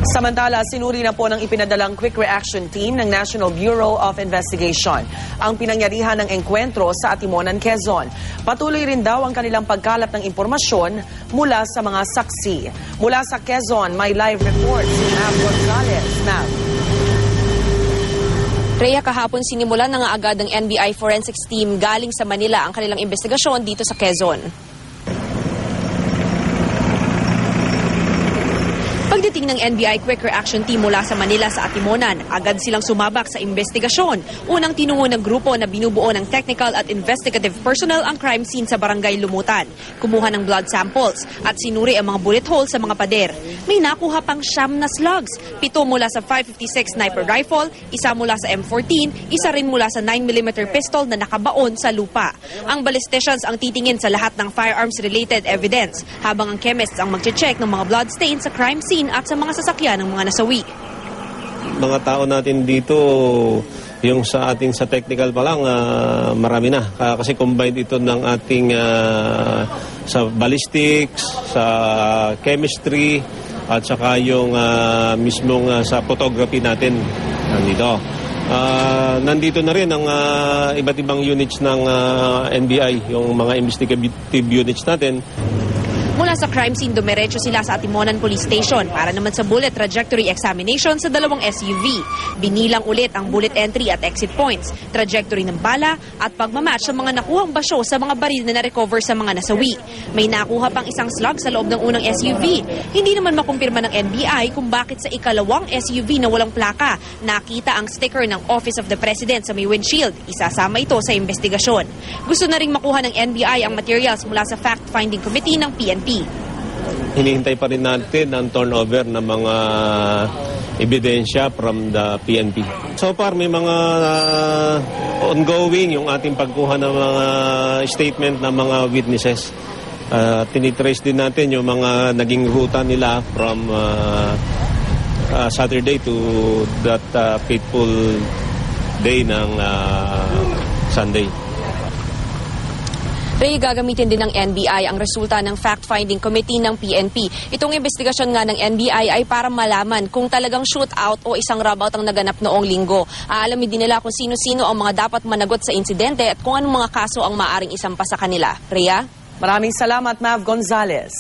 Samantala, sinuri na po ng ipinadalang Quick Reaction Team ng National Bureau of Investigation ang pinangyarihan ng engkwentro sa Atimonan, Quezon. Patuloy rin daw ang kanilang pagkalap ng impormasyon mula sa mga saksi. Mula sa Quezon, may live report si Mav Gonzalez. Mav. Rhea, kahapon sinimulan na nga agad ng NBI Forensics Team galing sa Manila ang kanilang investigasyon dito sa Quezon. Pagdating ng NBI Quick Reaction Team mula sa Manila sa Atimonan, agad silang sumabak sa investigasyon. Unang tinungo ng grupo na binubuo ng technical at investigative personnel ang crime scene sa Barangay Lumutan. Kumuha ng blood samples at sinuri ang mga bullet holes sa mga pader. May nakuha pang 9 na slugs, 7 mula sa 5.56 sniper rifle, 1 mula sa M14, 1 rin mula sa 9mm pistol na nakabaon sa lupa. Ang ballisticians ang titingin sa lahat ng firearms-related evidence, habang ang chemists ang magche-check ng mga blood stains sa crime scene at sa mga sasakyan ng mga nasawi. Mga tao natin dito, yung sa ating sa technical pa lang, marami na. Kasi combined ito ng ating sa ballistics, sa chemistry, at saka yung mismong sa photography natin nandito. Nandito na rin ang iba't ibang units ng NBI, yung mga investigative units natin. Mula sa crime scene, dumiretso sila sa Atimonan Police Station para naman sa bullet trajectory examination sa dalawang SUV. Binilang ulit ang bullet entry at exit points, trajectory ng bala at pagmamatch sa mga nakuhang basyo sa mga baril na na-recover sa mga nasawi. May nakuha pang isang slug sa loob ng unang SUV. Hindi naman makumpirma ng NBI kung bakit sa ikalawang SUV na walang plaka nakita ang sticker ng Office of the President sa may windshield. Isasama ito sa investigasyon. Gusto na ring makuha ng NBI ang materials mula sa fact-finding committee ng PNP. Hinihintay pa rin natin ang turnover ng mga ebidensya from the PNP. So far, may mga ongoing yung ating pagkuha ng mga statement ng mga witnesses. Tinitrace din natin yung mga naging ruta nila from Saturday to that fateful day ng Sunday. Ray, gagamitin din ng NBI ang resulta ng fact-finding committee ng PNP. Itong investigasyon nga ng NBI ay para malaman kung talagang shootout o isang robout ang naganap noong linggo. Aalamin din nila kung sino-sino ang mga dapat managot sa insidente at kung anong mga kaso ang maaring isampa sa kanila. Rhea? Maraming salamat, Mav Gonzalez.